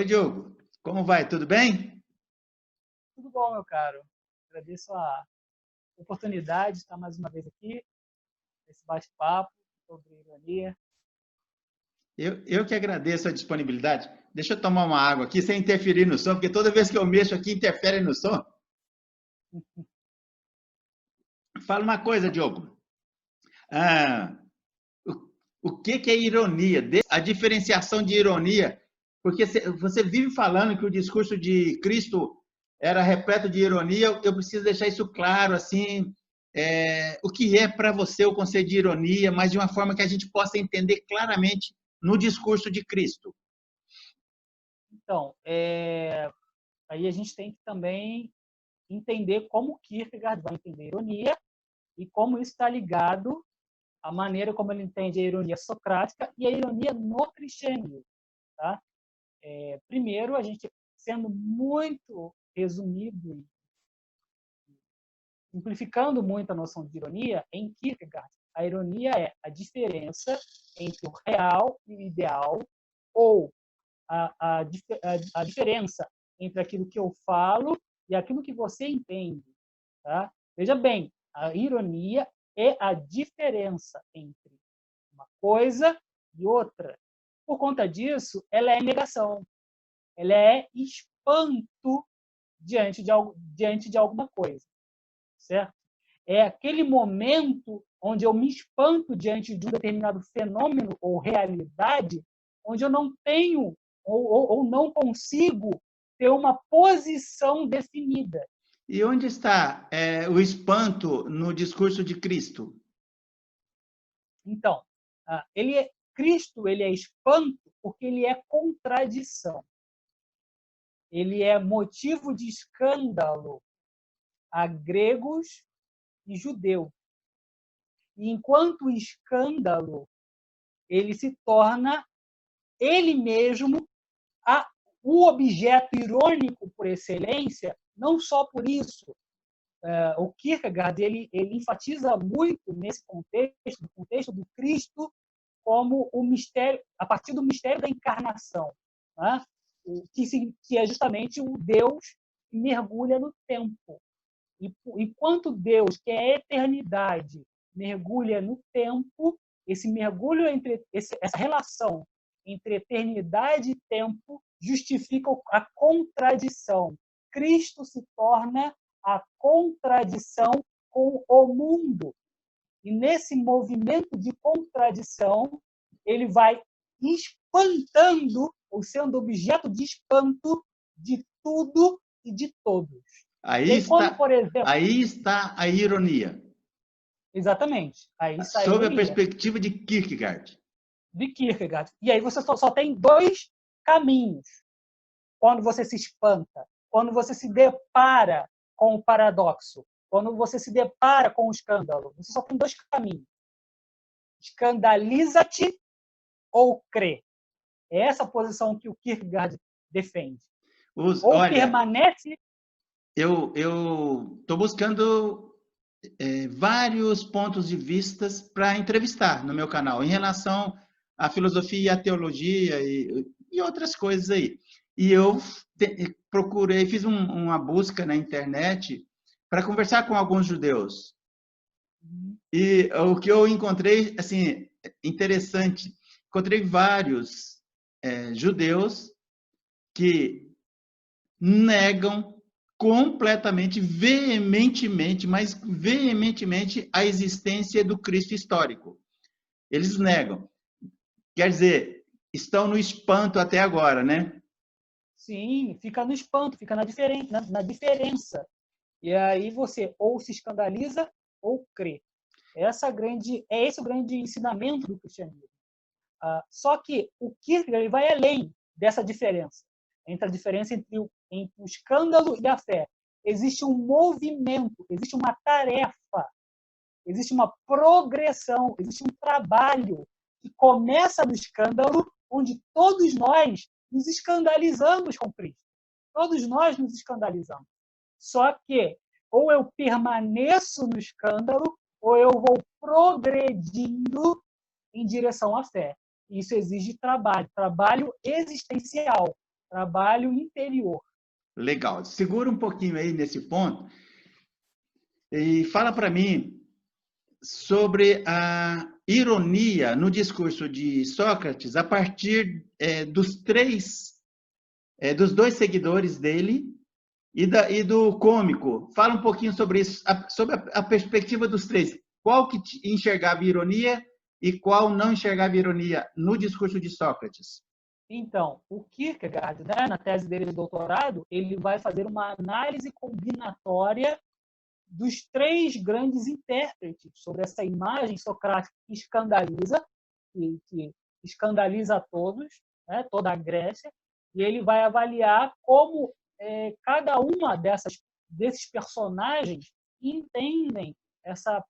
Oi, Diogo. Como vai? Tudo bem? Tudo bom, meu caro. Agradeço a oportunidade de estar mais uma vez aqui, nesse bate-papo sobre ironia. Eu que agradeço a disponibilidade. Deixa eu tomar uma água aqui sem interferir no som, porque toda vez que eu mexo aqui interfere no som. Fala uma coisa, Diogo. Ah, o que é ironia? A diferenciação de ironia, porque você vive falando que o discurso de Cristo era repleto de ironia. Eu preciso deixar isso claro, assim, o que é para você o conceito de ironia, mas de uma forma que a gente possa entender claramente no discurso de Cristo. Então, aí a gente tem que também entender como Kierkegaard vai entender ironia e como isso está ligado à maneira como ele entende a ironia socrática e a ironia no cristianismo. Tá? Primeiro, a gente, sendo muito resumido, simplificando muito a noção de ironia, em Kierkegaard, a ironia é a diferença entre o real e o ideal, ou a diferença entre aquilo que eu falo e aquilo que você entende. Tá? Veja bem, a ironia é a diferença entre uma coisa e outra. Por conta disso, ela é negação, ela é espanto diante de alguma coisa, certo? É aquele momento onde eu me espanto diante de um determinado fenômeno ou realidade, onde eu não tenho ou não consigo ter uma posição definida. E onde está o espanto no discurso de Cristo? Então, Cristo ele é espanto porque ele é contradição. Ele é motivo de escândalo a gregos e judeus. E enquanto escândalo, ele se torna ele mesmo o objeto irônico por excelência. Não só por isso, o Kierkegaard ele enfatiza muito nesse contexto, no contexto do Cristo, como o mistério, a partir do mistério da encarnação, né? Que é justamente o Deus que mergulha no tempo. E enquanto Deus, que é a eternidade, mergulha no tempo, esse mergulho essa relação entre eternidade e tempo justifica a contradição. Cristo se torna a contradição com o mundo. E nesse movimento de contradição, ele vai espantando, ou sendo objeto de espanto de tudo e de todos. Aí, aí, quando, está, por exemplo, aí está a ironia. Exatamente. Aí está a Sob a ironia perspectiva de Kierkegaard. de Kierkegaard. E aí você só tem dois caminhos quando você se espanta, quando você se depara com o paradoxo, quando você se depara com o escândalo. Você só tem dois caminhos. Escandaliza-te ou crê. É essa posição que o Kierkegaard defende. Ou Olha, permanece... eu estou buscando vários pontos de vistas para entrevistar no meu canal, em relação à filosofia e à teologia e outras coisas aí. E eu procurei, fiz uma busca na internet para conversar com alguns judeus. E o que eu encontrei, assim, interessante, encontrei vários judeus que negam completamente, veementemente, mas veementemente a existência do Cristo histórico. Eles negam. Quer dizer, estão no espanto até agora, né? Sim, fica no espanto, fica na diferença. E aí você ou se escandaliza ou crê. É esse o grande ensinamento do cristianismo. Só que o Kierkegaard vai além dessa diferença, entre a diferença entre o escândalo e a fé. Existe um movimento, existe uma tarefa, existe uma progressão, existe um trabalho que começa no escândalo, onde todos nós nos escandalizamos com Cristo. Todos nós nos escandalizamos. Só que ou eu permaneço no escândalo, ou eu vou progredindo em direção à fé. Isso exige trabalho existencial. trabalho interior. Legal. Segura um pouquinho aí nesse ponto e fala para mim sobre a ironia no discurso de Sócrates a partir dos dois seguidores dele e do cômico. Fala um pouquinho sobre isso, sobre a perspectiva dos três. Qual que enxergava ironia e qual não enxergava ironia no discurso de Sócrates? Então, o Kierkegaard, né, na tese dele de doutorado, ele vai fazer uma análise combinatória dos três grandes intérpretes sobre essa imagem socrática que escandaliza, que escandaliza a todos, né, toda a Grécia, e ele vai avaliar como cada uma desses personagens entendem essa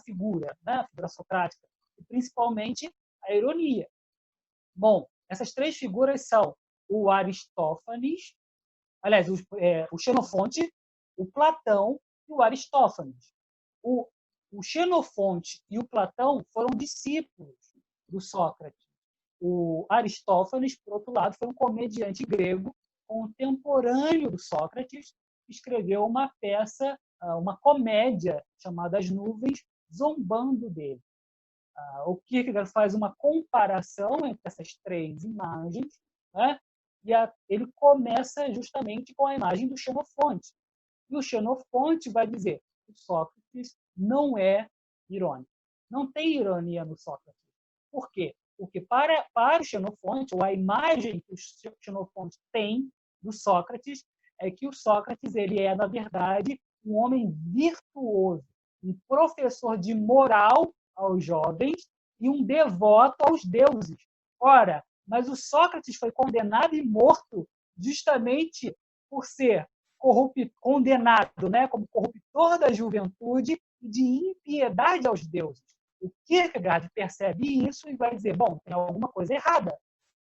figura, né, a figura socrática, e principalmente a ironia. Bom, essas três figuras são o Aristófanes, aliás, o Xenofonte, o Platão e o Aristófanes. O Xenofonte e o Platão foram discípulos do Sócrates. O Aristófanes, por outro lado, foi um comediante grego contemporâneo do Sócrates, que escreveu uma peça, uma comédia chamada As Nuvens, zombando dele. O Kierkegaard faz uma comparação entre essas três imagens, né? E ele começa justamente com a imagem do Xenofonte. E o Xenofonte vai dizer que o Sócrates não é irônico. Não tem ironia no Sócrates. Por quê? Porque para o Xenofonte, ou a imagem que o Xenofonte tem do Sócrates, é que o Sócrates ele é, na verdade, um homem virtuoso, um professor de moral aos jovens e um devoto aos deuses. Ora, mas o Sócrates foi condenado e morto justamente por ser condenado, né, como corruptor da juventude e de impiedade aos deuses. O Kierkegaard percebe isso e vai dizer, bom, tem alguma coisa errada.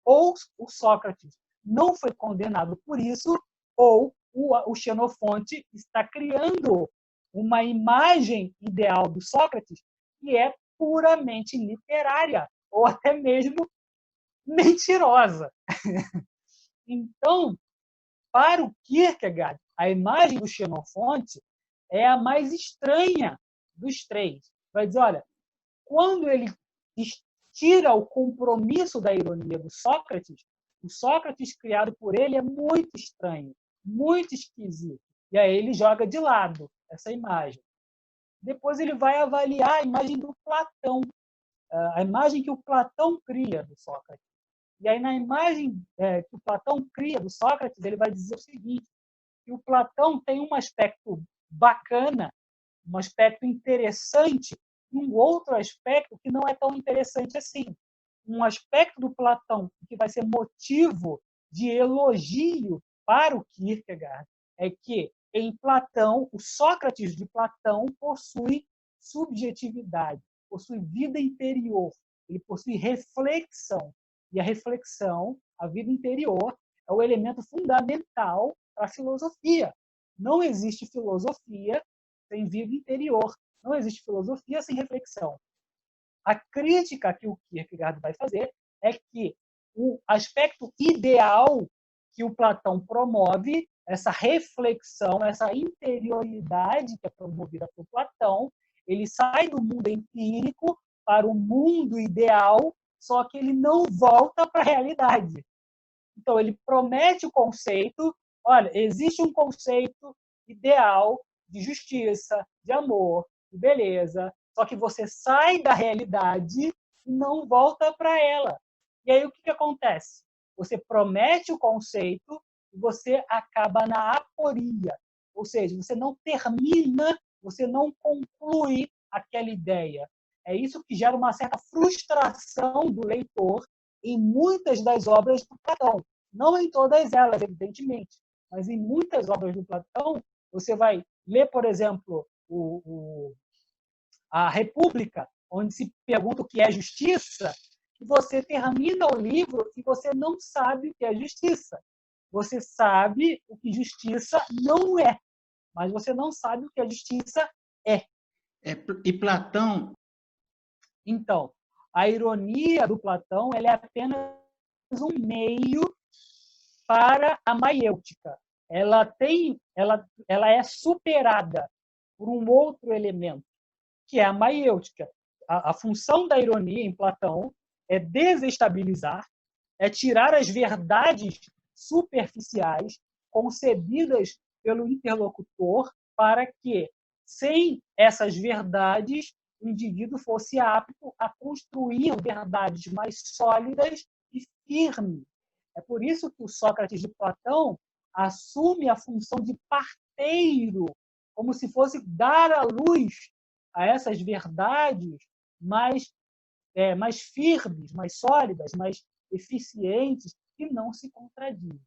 Ou o Sócrates não foi condenado por isso, ou o Xenofonte está criando uma imagem ideal do Sócrates que é puramente literária, ou até mesmo mentirosa. Então, para o Kierkegaard, a imagem do Xenofonte é a mais estranha dos três. Vai dizer, olha, quando ele tira o compromisso da ironia do Sócrates, o Sócrates criado por ele é muito estranho, muito esquisito. E aí ele joga de lado essa imagem. Depois ele vai avaliar a imagem do Platão, a imagem que o Platão cria do Sócrates. E aí, na imagem que o Platão cria do Sócrates, ele vai dizer o seguinte, que o Platão tem um aspecto bacana, um aspecto interessante, e um outro aspecto que não é tão interessante assim. Um aspecto do Platão que vai ser motivo de elogio para o Kierkegaard é que, em Platão, o Sócrates de Platão possui subjetividade, possui vida interior, ele possui reflexão. E a reflexão, a vida interior, é o elemento fundamental para a filosofia. Não existe filosofia sem vida interior. Não existe filosofia sem reflexão. A crítica que o Kierkegaard vai fazer é que o aspecto ideal que o Platão promove, essa reflexão, essa interioridade que é promovida por Platão, ele sai do mundo empírico para o mundo ideal, só que ele não volta para a realidade. Então, ele promete o conceito, olha, existe um conceito ideal de justiça, de amor, de beleza, só que você sai da realidade e não volta para ela. E aí o que acontece? Você promete o conceito e você acaba na aporia. Ou seja, você não termina, você não conclui aquela ideia. É isso que gera uma certa frustração do leitor em muitas das obras do Platão. Não em todas elas, evidentemente, mas em muitas obras do Platão, você vai ler, por exemplo, a República, onde se pergunta o que é justiça, e você termina o livro e você não sabe o que é justiça. Você sabe o que justiça não é, mas você não sabe o que a justiça é. E Platão... Então, a ironia do Platão ela é apenas um meio para a maiêutica. Ela é superada por um outro elemento, que é a maiêutica. A função da ironia em Platão é desestabilizar, é tirar as verdades superficiais concebidas pelo interlocutor para que, sem essas verdades, o indivíduo fosse apto a construir verdades mais sólidas e firmes. É por isso que o Sócrates de Platão assume a função de parteiro, como se fosse dar a luz a essas verdades mais firmes, mais sólidas, mais eficientes, que não se contradizem.